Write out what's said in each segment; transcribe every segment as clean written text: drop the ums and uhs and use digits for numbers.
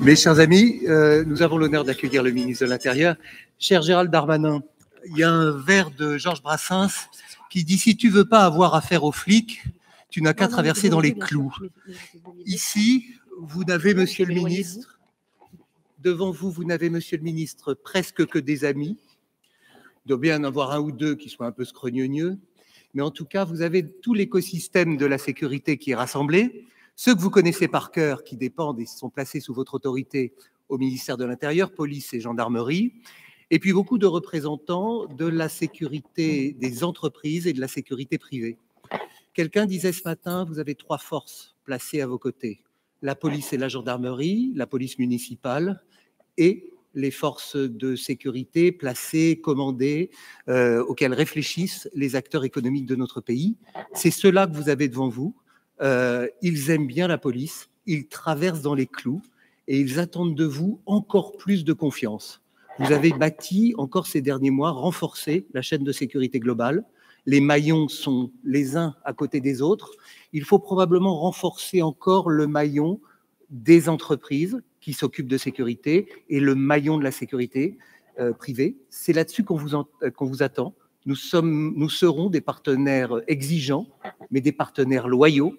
Mes chers amis, nous avons l'honneur d'accueillir le ministre de l'Intérieur. Cher Gérald Darmanin, il y a un vers de Georges Brassens qui dit « Si tu veux pas avoir affaire aux flics, tu n'as qu'à traverser dans les clous ». Ici, vous n'avez, monsieur le ministre, devant vous, vous n'avez, monsieur le ministre, presque que des amis. Il doit bien en avoir un ou deux qui soient un peu scrogneux, mais en tout cas, vous avez tout l'écosystème de la sécurité qui est rassemblé. Ceux que vous connaissez par cœur, qui dépendent et sont placés sous votre autorité au ministère de l'Intérieur, police et gendarmerie, et puis beaucoup de représentants de la sécurité des entreprises et de la sécurité privée. Quelqu'un disait ce matin, vous avez trois forces placées à vos côtés, la police et la gendarmerie, la police municipale et les forces de sécurité placées, commandées, auxquelles réfléchissent les acteurs économiques de notre pays. C'est ceux-là que vous avez devant vous. Ils aiment bien la police, ils traversent dans les clous et ils attendent de vous encore plus de confiance. Vous avez bâti encore ces derniers mois, renforcé la chaîne de sécurité globale. Les maillons sont les uns à côté des autres. Il faut probablement renforcer encore le maillon des entreprises qui s'occupent de sécurité et le maillon de la sécurité privée. C'est là-dessus qu'on vous attend. Nous serons des partenaires exigeants, mais des partenaires loyaux.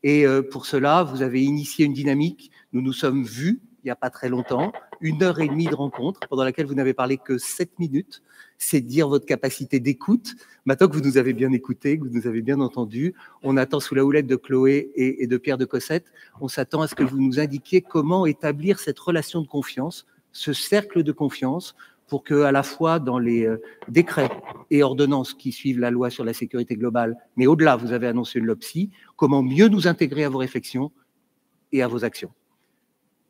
Et pour cela, vous avez initié une dynamique. Nous nous sommes vus il n'y a pas très longtemps, 1h30 de rencontre, pendant laquelle vous n'avez parlé que 7 minutes. C'est dire votre capacité d'écoute. Maintenant que vous nous avez bien écoutés, que vous nous avez bien entendus, on attend sous la houlette de Chloé et de Pierre de Cossette, on s'attend à ce que vous nous indiquiez comment établir cette relation de confiance, ce cercle de confiance, pour que, à la fois dans les décrets et ordonnances qui suivent la loi sur la sécurité globale, mais au-delà, vous avez annoncé une LOPSI, comment mieux nous intégrer à vos réflexions et à vos actions.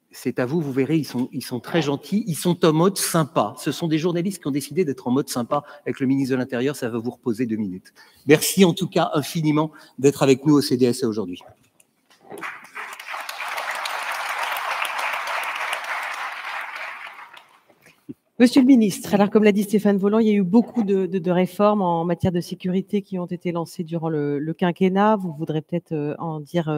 C'est à vous, vous verrez, ils sont très gentils, ils sont en mode sympa. Ce sont des journalistes qui ont décidé d'être en mode sympa avec le ministre de l'Intérieur, ça va vous reposer 2 minutes. Merci en tout cas infiniment d'être avec nous au CDSE aujourd'hui. Monsieur le ministre, alors comme l'a dit Stéphane Volant, il y a eu beaucoup de réformes en matière de sécurité qui ont été lancées durant le quinquennat. Vous voudrez peut-être en dire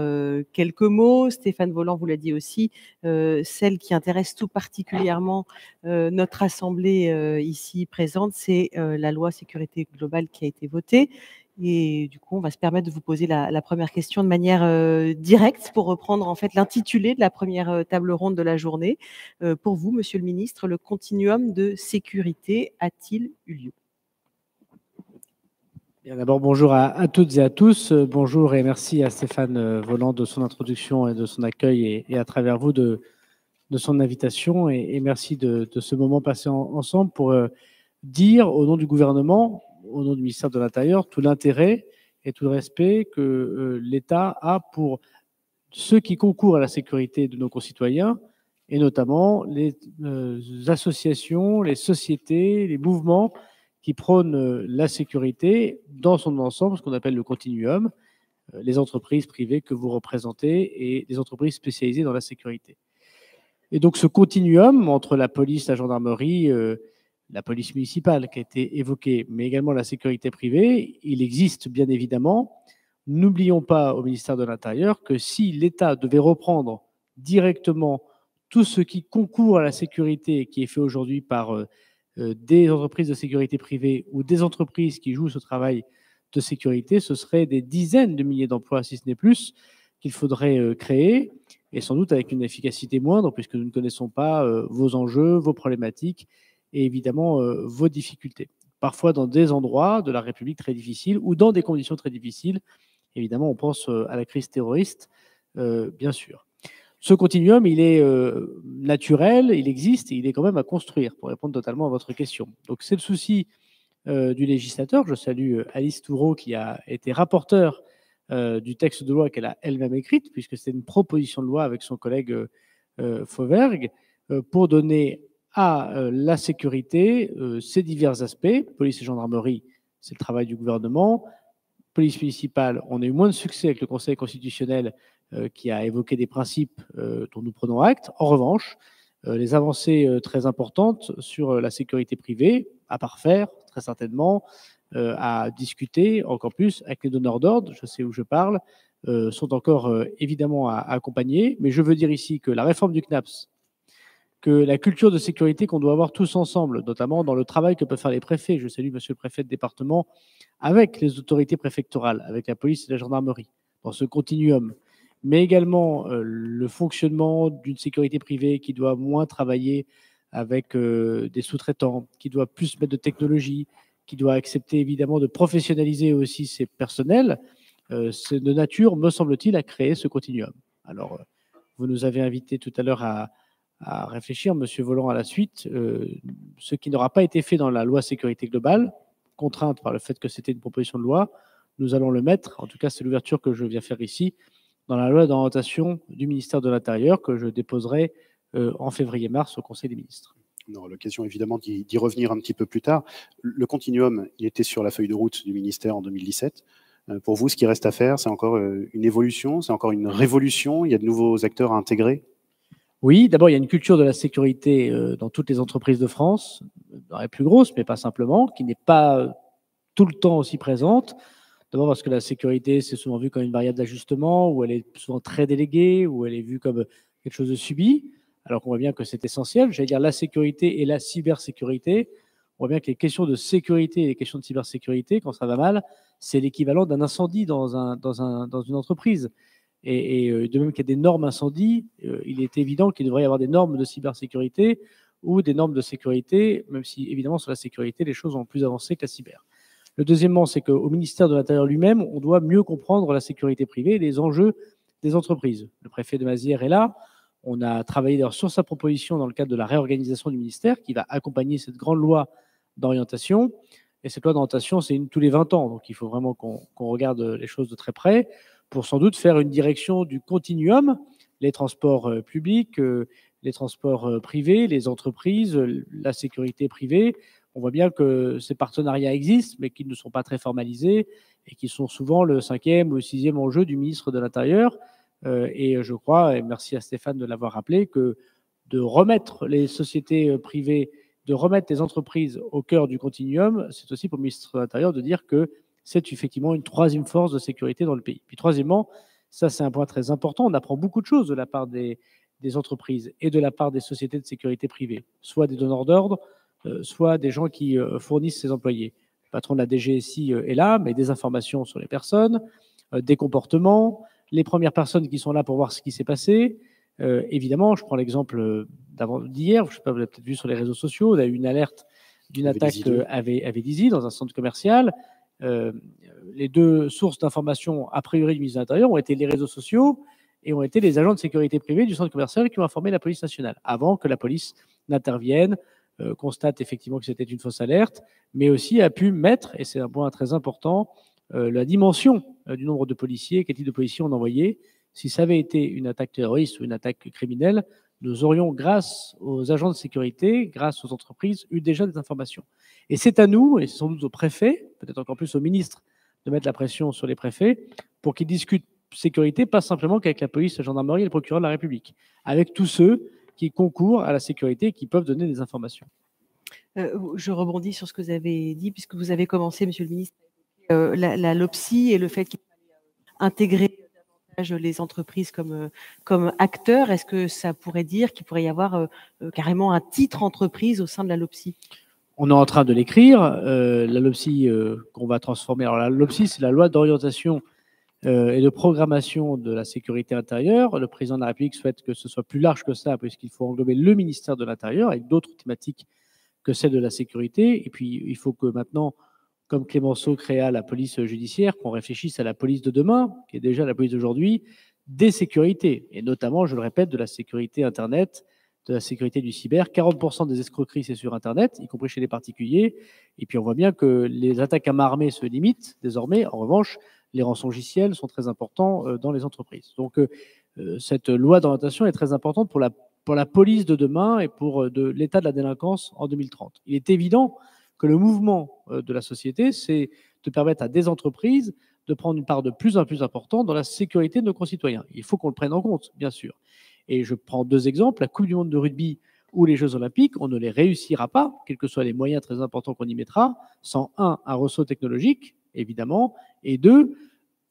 quelques mots. Stéphane Volant vous l'a dit aussi, celle qui intéresse tout particulièrement notre Assemblée ici présente, c'est la loi sécurité globale qui a été votée. Et du coup, on va se permettre de vous poser la première question de manière directe pour reprendre en fait l'intitulé de la première table ronde de la journée. Pour vous, Monsieur le Ministre, le continuum de sécurité a-t-il eu lieu? D'abord, bonjour à toutes et à tous. Bonjour et merci à Stéphane Volant de son introduction et de son accueil et à travers vous de son invitation. Et merci de ce moment passé ensemble pour dire au nom du gouvernement, au nom du ministère de l'Intérieur, tout l'intérêt et tout le respect que l'État a pour ceux qui concourent à la sécurité de nos concitoyens, et notamment les associations, les sociétés, les mouvements qui prônent la sécurité dans son ensemble, ce qu'on appelle le continuum, les entreprises privées que vous représentez et les entreprises spécialisées dans la sécurité. Et donc ce continuum entre la police, la gendarmerie, la police municipale qui a été évoquée, mais également la sécurité privée, il existe bien évidemment. N'oublions pas au ministère de l'Intérieur que si l'État devait reprendre directement tout ce qui concourt à la sécurité et qui est fait aujourd'hui par des entreprises de sécurité privée ou des entreprises qui jouent ce travail de sécurité, ce serait des dizaines de milliers d'emplois, si ce n'est plus, qu'il faudrait créer, et sans doute avec une efficacité moindre, puisque nous ne connaissons pas vos enjeux, vos problématiques, et évidemment vos difficultés. Parfois dans des endroits de la République très difficiles ou dans des conditions très difficiles. Évidemment, on pense à la crise terroriste, bien sûr. Ce continuum, il est naturel, il existe et il est quand même à construire, pour répondre totalement à votre question. Donc c'est le souci du législateur. Je salue Alice Toureau qui a été rapporteure du texte de loi qu'elle a elle-même écrite, puisque c'est une proposition de loi avec son collègue Fauvergue, pour donner à la sécurité ses divers aspects. Police et gendarmerie, c'est le travail du gouvernement. Police municipale, on a eu moins de succès avec le Conseil constitutionnel qui a évoqué des principes dont nous prenons acte. En revanche, les avancées très importantes sur la sécurité privée, à parfaire, très certainement, à discuter encore plus avec les donneurs d'ordre, je sais où je parle, sont encore évidemment à accompagner. Mais je veux dire ici que la réforme du CNAPS, que la culture de sécurité qu'on doit avoir tous ensemble, notamment dans le travail que peuvent faire les préfets. Je salue monsieur le préfet de département avec les autorités préfectorales, avec la police et la gendarmerie, dans ce continuum. Mais également le fonctionnement d'une sécurité privée qui doit moins travailler avec des sous-traitants, qui doit plus mettre de technologie, qui doit accepter évidemment de professionnaliser aussi ses personnels. C'est de nature, me semble-t-il, à créer ce continuum. Alors, vous nous avez invités tout à l'heure à réfléchir, Monsieur Volland, à la suite, ce qui n'aura pas été fait dans la loi sécurité globale, contrainte par le fait que c'était une proposition de loi, nous allons le mettre, en tout cas c'est l'ouverture que je viens faire ici, dans la loi d'orientation du ministère de l'Intérieur que je déposerai en février-mars au Conseil des ministres. On aura l'occasion évidemment d'y revenir un petit peu plus tard. Le continuum, il était sur la feuille de route du ministère en 2017. Pour vous, ce qui reste à faire, c'est encore une évolution, c'est encore une révolution, il y a de nouveaux acteurs à intégrer? Oui, d'abord, il y a une culture de la sécurité dans toutes les entreprises de France, dans les plus grosses, mais pas simplement, qui n'est pas tout le temps aussi présente. D'abord parce que la sécurité, c'est souvent vu comme une variable d'ajustement, où elle est souvent très déléguée, où elle est vue comme quelque chose de subi, alors qu'on voit bien que c'est essentiel. J'allais dire la sécurité et la cybersécurité. On voit bien que les questions de sécurité et les questions de cybersécurité, quand ça va mal, c'est l'équivalent d'un incendie dans une entreprise. Et de même qu'il y a des normes incendie, il est évident qu'il devrait y avoir des normes de cybersécurité ou des normes de sécurité, même si évidemment sur la sécurité, les choses ont plus avancé que la cyber. Le deuxièmement, c'est qu'au ministère de l'Intérieur lui-même, on doit mieux comprendre la sécurité privée et les enjeux des entreprises. Le préfet de Mazières est là. On a travaillé d'ailleurs sur sa proposition dans le cadre de la réorganisation du ministère qui va accompagner cette grande loi d'orientation. Et cette loi d'orientation, c'est une tous les 20 ans. Donc il faut vraiment qu'on regarde les choses de très près pour sans doute faire une direction du continuum, les transports publics, les transports privés, les entreprises, la sécurité privée. On voit bien que ces partenariats existent, mais qu'ils ne sont pas très formalisés et qui sont souvent le 5e ou le 6e enjeu du ministre de l'Intérieur. Et je crois, et merci à Stéphane de l'avoir rappelé, que de remettre les sociétés privées, de remettre les entreprises au cœur du continuum, c'est aussi pour le ministre de l'Intérieur de dire que c'est effectivement une troisième force de sécurité dans le pays. Puis troisièmement, ça c'est un point très important, on apprend beaucoup de choses de la part des entreprises et de la part des sociétés de sécurité privée, soit des donneurs d'ordre, soit des gens qui fournissent ses employés. Le patron de la DGSI est là, mais des informations sur les personnes, des comportements, les premières personnes qui sont là pour voir ce qui s'est passé. Évidemment, je prends l'exemple d'hier, je ne sais pas, vous l'avez peut-être vu sur les réseaux sociaux, il y a eu une alerte d'une attaque à Vélizy dans un centre commercial. Les deux sources d'information a priori du ministère de l'Intérieur ont été les réseaux sociaux et ont été les agents de sécurité privée du centre commercial qui ont informé la police nationale avant que la police n'intervienne, constate effectivement que c'était une fausse alerte, mais aussi a pu mettre, et c'est un point très important, la dimension du nombre de policiers, quel type de policiers on envoyait. Si ça avait été une attaque terroriste ou une attaque criminelle, nous aurions, grâce aux agents de sécurité, grâce aux entreprises, eu déjà des informations. Et c'est à nous, et c'est sans doute au préfet, peut-être encore plus au ministre, de mettre la pression sur les préfets pour qu'ils discutent sécurité, pas simplement qu'avec la police, la gendarmerie et le procureur de la République, avec tous ceux qui concourent à la sécurité et qui peuvent donner des informations. Je rebondis sur ce que vous avez dit, puisque vous avez commencé, Monsieur le ministre, la LOPSI et le fait qu'il fallait intégrer davantage les entreprises comme acteurs. Est-ce que ça pourrait dire qu'il pourrait y avoir carrément un titre entreprise au sein de la LOPSI? On est en train de l'écrire. La LOPSI qu'on va transformer. Alors la LOPSI, c'est la loi d'orientation et de programmation de la sécurité intérieure. Le président de la République souhaite que ce soit plus large que ça, puisqu'il faut englober le ministère de l'Intérieur avec d'autres thématiques que celle de la sécurité. Et puis, il faut que maintenant, comme Clémenceau créa la police judiciaire, qu'on réfléchisse à la police de demain, qui est déjà la police d'aujourd'hui, des sécurités, et notamment, je le répète, de la sécurité Internet, de la sécurité du cyber. 40% des escroqueries, c'est sur Internet, y compris chez les particuliers. Et puis, on voit bien que les attaques à main armée se limitent désormais. En revanche, les rançongiciels sont très importants dans les entreprises. Donc, cette loi d'orientation est très importante pour la police de demain et pour l'état de la délinquance en 2030. Il est évident que le mouvement de la société, c'est de permettre à des entreprises de prendre une part de plus en plus importante dans la sécurité de nos concitoyens. Il faut qu'on le prenne en compte, bien sûr. Et je prends deux exemples, la Coupe du monde de rugby ou les Jeux olympiques, on ne les réussira pas, quels que soient les moyens très importants qu'on y mettra, sans un ressaut technologique, évidemment, et deux,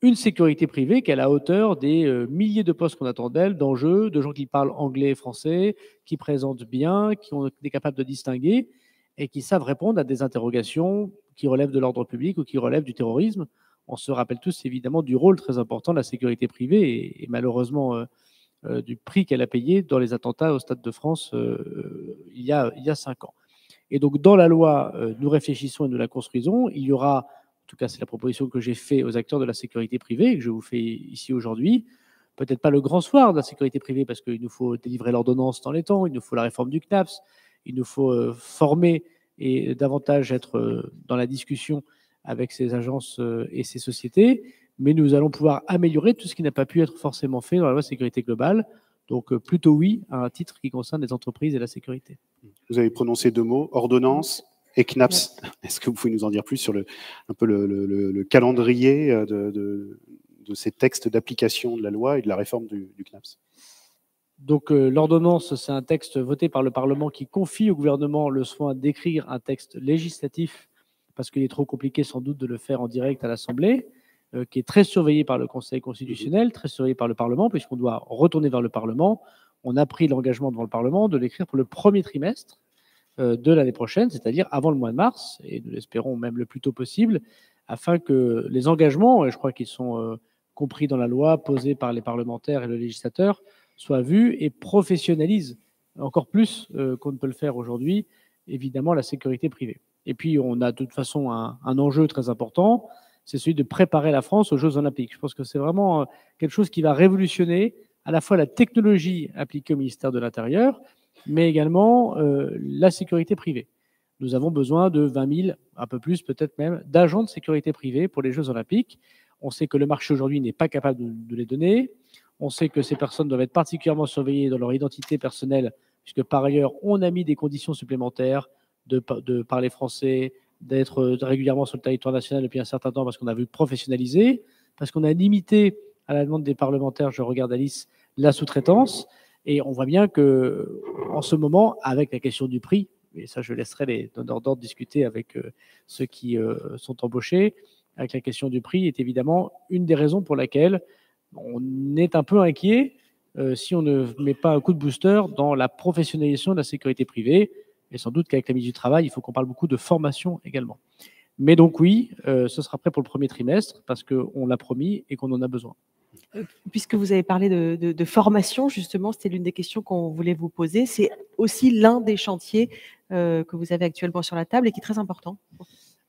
une sécurité privée qui est à la hauteur des milliers de postes qu'on attend d'elle, d'enjeux, de gens qui parlent anglais et français, qui présentent bien, qui ont été capables de distinguer et qui savent répondre à des interrogations qui relèvent de l'ordre public ou qui relèvent du terrorisme. On se rappelle tous évidemment du rôle très important de la sécurité privée et malheureusement du prix qu'elle a payé dans les attentats au Stade de France il y a 5 ans. Et donc dans la loi, nous réfléchissons et nous la construisons. Il y aura, en tout cas c'est la proposition que j'ai faite aux acteurs de la sécurité privée et que je vous fais ici aujourd'hui, peut-être pas le grand soir de la sécurité privée parce qu'il nous faut délivrer l'ordonnance dans les temps, il nous faut la réforme du CNAPS, il nous faut former et davantage être dans la discussion avec ces agences et ces sociétés, mais nous allons pouvoir améliorer tout ce qui n'a pas pu être forcément fait dans la loi sécurité globale. Donc plutôt oui à un titre qui concerne les entreprises et la sécurité. Vous avez prononcé 2 mots, ordonnance et CNAPS. Est-ce que vous pouvez nous en dire plus sur un peu le calendrier de ces textes d'application de la loi et de la réforme du CNAPS? Donc l'ordonnance, c'est un texte voté par le Parlement qui confie au gouvernement le soin d'écrire un texte législatif, parce qu'il est trop compliqué sans doute de le faire en direct à l'Assemblée, qui est très surveillé par le Conseil constitutionnel, très surveillé par le Parlement, puisqu'on doit retourner vers le Parlement. On a pris l'engagement devant le Parlement de l'écrire pour le premier trimestre de l'année prochaine, c'est-à-dire avant le mois de mars, et nous l'espérons même le plus tôt possible, afin que les engagements, et je crois qu'ils sont compris dans la loi, posés par les parlementaires et le législateur, soient vus et professionnalisent encore plus qu'on ne peut le faire aujourd'hui, évidemment, la sécurité privée. Et puis, on a de toute façon un enjeu très important, c'est celui de préparer la France aux Jeux Olympiques. Je pense que c'est vraiment quelque chose qui va révolutionner à la fois la technologie appliquée au ministère de l'Intérieur, mais également la sécurité privée. Nous avons besoin de 20 000, un peu plus peut-être même, d'agents de sécurité privée pour les Jeux Olympiques. On sait que le marché aujourd'hui n'est pas capable de les donner. On sait que ces personnes doivent être particulièrement surveillées dans leur identité personnelle, puisque par ailleurs, on a mis des conditions supplémentaires de parler français, d'être régulièrement sur le territoire national depuis un certain temps, parce qu'on a voulu professionnaliser, parce qu'on a limité, à la demande des parlementaires, je regarde Alice, la sous-traitance. Et on voit bien que, en ce moment, avec la question du prix, et ça je laisserai les donneurs d'ordre discuter avec ceux qui sont embauchés, avec la question du prix est évidemment une des raisons pour laquelle on est un peu inquiet si on ne met pas un coup de booster dans la professionnalisation de la sécurité privée. Et sans doute qu'avec la ministre du Travail, il faut qu'on parle beaucoup de formation également. Mais donc oui, ce sera prêt pour le premier trimestre parce qu'on l'a promis et qu'on en a besoin. Puisque vous avez parlé de formation, justement, c'était l'une des questions qu'on voulait vous poser. C'est aussi l'un des chantiers que vous avez actuellement sur la table et qui est très important.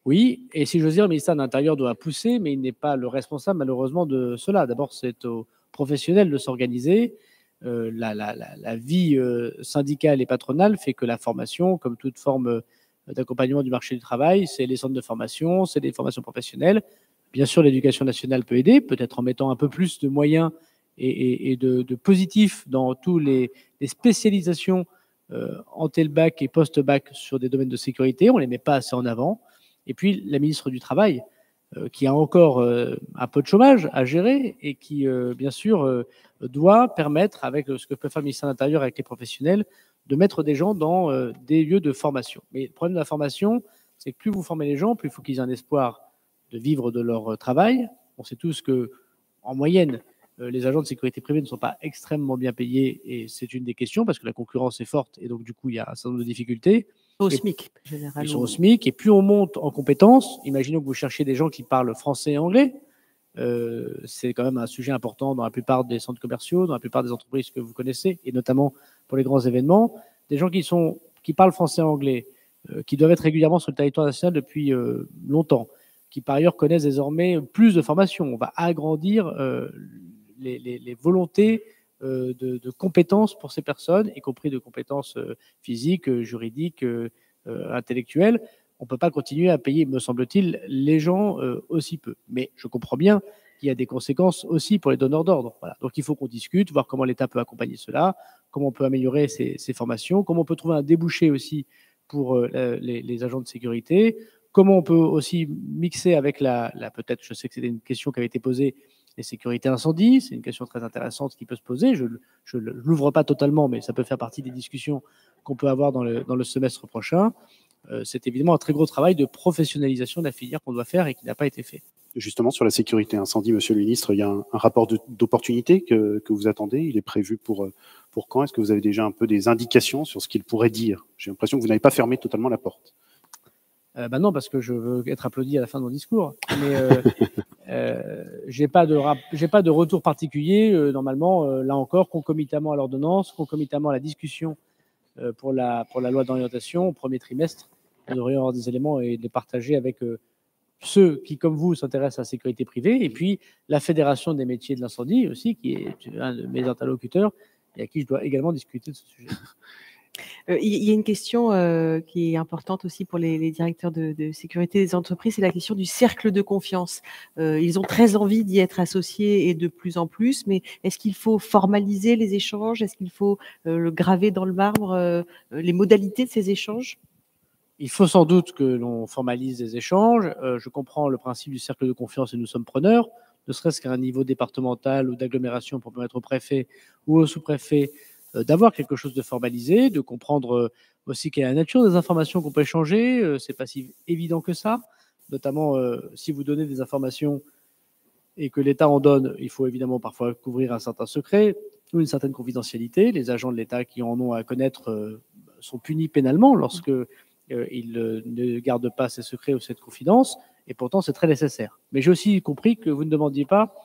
Oui, et si j'ose dire, le ministère de l'Intérieur doit pousser, mais il n'est pas le responsable malheureusement de cela. D'abord, c'est aux professionnels de s'organiser. La vie syndicale et patronale fait que la formation, comme toute forme d'accompagnement du marché du travail, c'est les centres de formation, c'est des formations professionnelles. Bien sûr, l'éducation nationale peut aider, peut-être en mettant un peu plus de moyens et de positifs dans tous les spécialisations ante-bac et post-bac sur des domaines de sécurité. On ne les met pas assez en avant. Et puis, la ministre du Travail, qui a encore un peu de chômage à gérer et qui, bien sûr, doit permettre, avec ce que peut faire le ministère de l'Intérieur avec les professionnels, de mettre des gens dans des lieux de formation. Mais le problème de la formation, c'est que plus vous formez les gens, plus il faut qu'ils aient un espoir de vivre de leur travail. On sait tous que, en moyenne, les agents de sécurité privée ne sont pas extrêmement bien payés et c'est une des questions parce que la concurrence est forte et donc du coup il y a un certain nombre de difficultés. Au SMIC, généralement. Ils sont au SMIC et plus on monte en compétences, imaginons que vous cherchez des gens qui parlent français et anglais, c'est quand même un sujet important dans la plupart des centres commerciaux, dans la plupart des entreprises que vous connaissez et notamment pour les grands événements, des gens qui parlent français et anglais, qui doivent être régulièrement sur le territoire national depuis longtemps, qui par ailleurs connaissent désormais plus de formations. On va agrandir les volontés de compétences pour ces personnes, y compris de compétences physiques, juridiques, intellectuelles. On ne peut pas continuer à payer, me semble-t-il, les gens aussi peu. Mais je comprends bien qu'il y a des conséquences aussi pour les donneurs d'ordre. Voilà. Donc il faut qu'on discute, voir comment l'État peut accompagner cela, comment on peut améliorer ces formations, comment on peut trouver un débouché aussi pour les agents de sécurité, comment on peut aussi mixer avec peut-être, je sais que c'était une question qui avait été posée, les sécurités incendie, c'est une question très intéressante qui peut se poser. Je ne l'ouvre pas totalement, mais ça peut faire partie des discussions qu'on peut avoir dans le semestre prochain. c'est évidemment un très gros travail de professionnalisation de la filière qu'on doit faire et qui n'a pas été fait. Justement, sur la sécurité incendie, Monsieur le Ministre, il y a un rapport d'opportunité que vous attendez. Il est prévu pour quand? Est-ce que vous avez déjà un peu des indications sur ce qu'il pourrait dire? J'ai l'impression que vous n'avez pas fermé totalement la porte. Non, parce que je veux être applaudi à la fin de mon discours. Mais j'ai pas de retour particulier. Normalement, là encore, concomitamment à l'ordonnance, concomitamment à la discussion pour la loi d'orientation au premier trimestre, on devrait avoir des éléments et les partager avec ceux qui, comme vous, s'intéressent à la sécurité privée, et puis la Fédération des métiers de l'incendie aussi, qui est un de mes interlocuteurs, et à qui je dois également discuter de ce sujet. Il y a une question qui est importante aussi pour les directeurs de sécurité des entreprises, c'est la question du cercle de confiance. Ils ont très envie d'y être associés et de plus en plus, mais est-ce qu'il faut formaliser les échanges? Est-ce qu'il faut le graver dans le marbre, les modalités de ces échanges? Il faut sans doute que l'on formalise des échanges. Je comprends le principe du cercle de confiance et nous sommes preneurs, ne serait-ce qu'à un niveau départemental ou d'agglomération pour permettre au préfet ou au sous-préfet d'avoir quelque chose de formalisé, de comprendre aussi quelle est la nature des informations qu'on peut échanger. C'est pas si évident que ça, notamment si vous donnez des informations et que l'État en donne, il faut évidemment parfois couvrir un certain secret ou une certaine confidentialité. Les agents de l'État qui en ont à connaître sont punis pénalement lorsque ils ne gardent pas ces secrets ou cette confidence, et pourtant c'est très nécessaire. Mais j'ai aussi compris que vous ne demandiez pas,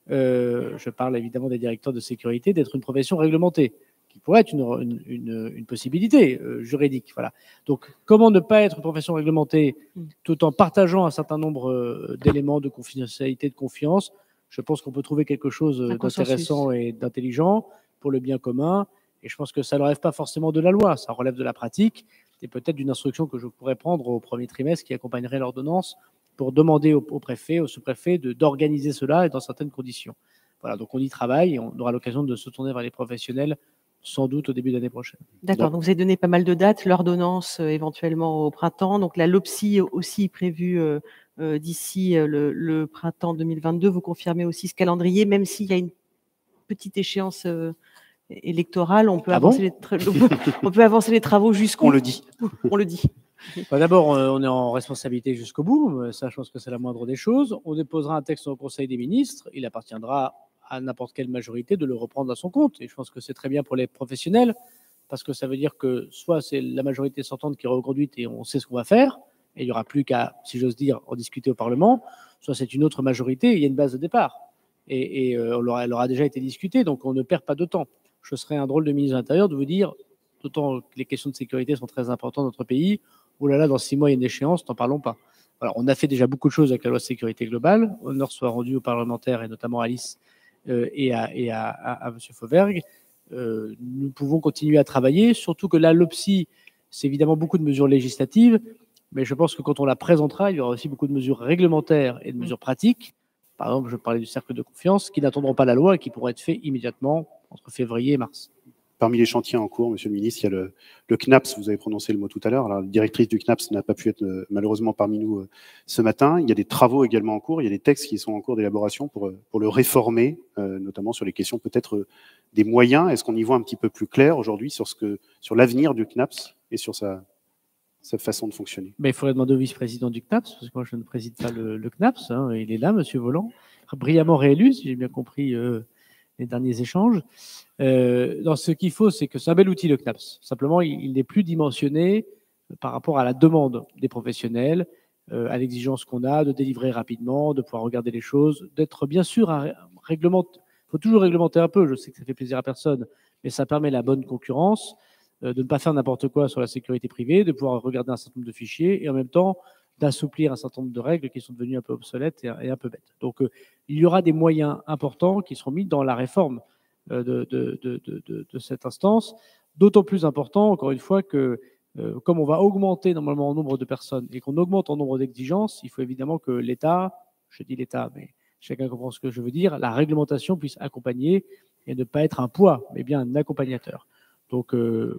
je parle évidemment des directeurs de sécurité, d'être une profession réglementée, qui pourrait être une possibilité juridique. Voilà. Donc, comment ne pas être une profession réglementée tout en partageant un certain nombre d'éléments de confidentialité, de confiance? Je pense qu'on peut trouver quelque chose d'intéressant et d'intelligent pour le bien commun. Et je pense que ça ne relève pas forcément de la loi, ça relève de la pratique et peut-être d'une instruction que je pourrais prendre au premier trimestre qui accompagnerait l'ordonnance pour demander au préfet, au sous-préfet d'organiser cela et dans certaines conditions. Voilà, donc on y travaille et on aura l'occasion de se tourner vers les professionnels sans doute au début d'année prochaine. D'accord, donc vous avez donné pas mal de dates, l'ordonnance éventuellement au printemps, donc la LOPSI aussi prévue d'ici le printemps 2022. Vous confirmez aussi ce calendrier, même s'il y a une petite échéance électorale, on peut avancer on peut avancer les travaux jusqu'au. On le dit. On le dit. D'abord, on est en responsabilité jusqu'au bout. Ça, je pense que c'est la moindre des choses. On déposera un texte au Conseil des ministres. Il appartiendra à n'importe quelle majorité de le reprendre à son compte. Et je pense que c'est très bien pour les professionnels, parce que ça veut dire que soit c'est la majorité sortante qui est reconduite et on sait ce qu'on va faire, et il n'y aura plus qu'à, si j'ose dire, en discuter au Parlement, soit c'est une autre majorité et il y a une base de départ. Et elle aura déjà été discutée, donc on ne perd pas de temps. Je serais un drôle de ministre de l'Intérieur de vous dire, d'autant que les questions de sécurité sont très importantes dans notre pays, oh là là, dans 6 mois, il y a une échéance, n'en parlons pas. Alors, on a fait déjà beaucoup de choses avec la loi de sécurité globale. Honneur soit rendu aux parlementaires et notamment à Alice et à M. Fauvergue. Nous pouvons continuer à travailler, surtout que la LOPSI, c'est évidemment beaucoup de mesures législatives, mais je pense que quand on la présentera, il y aura aussi beaucoup de mesures réglementaires et de mesures pratiques. Par exemple, je parlais du cercle de confiance, qui n'attendront pas la loi et qui pourraient être faits immédiatement entre février et mars. Parmi les chantiers en cours, Monsieur le Ministre, il y a le CNAPS, vous avez prononcé le mot tout à l'heure. Alors, la directrice du CNAPS n'a pas pu être malheureusement parmi nous ce matin. Il y a des travaux également en cours, il y a des textes qui sont en cours d'élaboration pour le réformer, notamment sur les questions peut-être des moyens. Est-ce qu'on y voit un petit peu plus clair aujourd'hui sur l'avenir du CNAPS et sur sa façon de fonctionner? Mais il faudrait demander au vice-président du CNAPS, parce que moi je ne préside pas le CNAPS, hein, il est là, Monsieur Voland, brillamment réélu, si j'ai bien compris les derniers échanges. Ce qu'il faut, c'est que c'est un bel outil, le CNAPS. Simplement, il n'est plus dimensionné par rapport à la demande des professionnels, à l'exigence qu'on a de délivrer rapidement, de pouvoir regarder les choses, d'être bien sûr réglementé. Il faut toujours réglementer un peu, je sais que ça fait plaisir à personne, mais ça permet la bonne concurrence, de ne pas faire n'importe quoi sur la sécurité privée, de pouvoir regarder un certain nombre de fichiers et en même temps d'assouplir un certain nombre de règles qui sont devenues un peu obsolètes et un peu bêtes. Donc, il y aura des moyens importants qui seront mis dans la réforme de cette instance, d'autant plus important, encore une fois, que comme on va augmenter normalement en nombre de personnes et qu'on augmente en nombre d'exigences, il faut évidemment que l'État, je dis l'État, mais chacun comprend ce que je veux dire, la réglementation puisse accompagner et ne pas être un poids, mais bien un accompagnateur. Donc,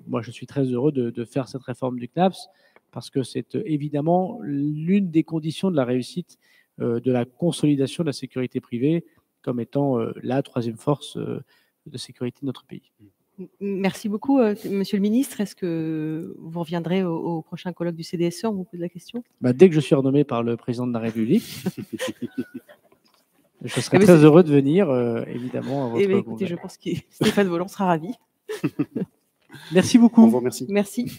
moi, je suis très heureux de faire cette réforme du CNAPS parce que c'est évidemment l'une des conditions de la réussite de la consolidation de la sécurité privée comme étant la troisième force de sécurité de notre pays. Merci beaucoup, Monsieur le ministre. Est-ce que vous reviendrez au prochain colloque du CDSE? On vous pose la question. Dès que je suis renommé par le président de la République, je serai mais très c'est- heureux de venir, évidemment, à votre Écoutez, congrès. je pense que Stéphane Volant sera ravi. Merci On beaucoup. vous remercie. Merci.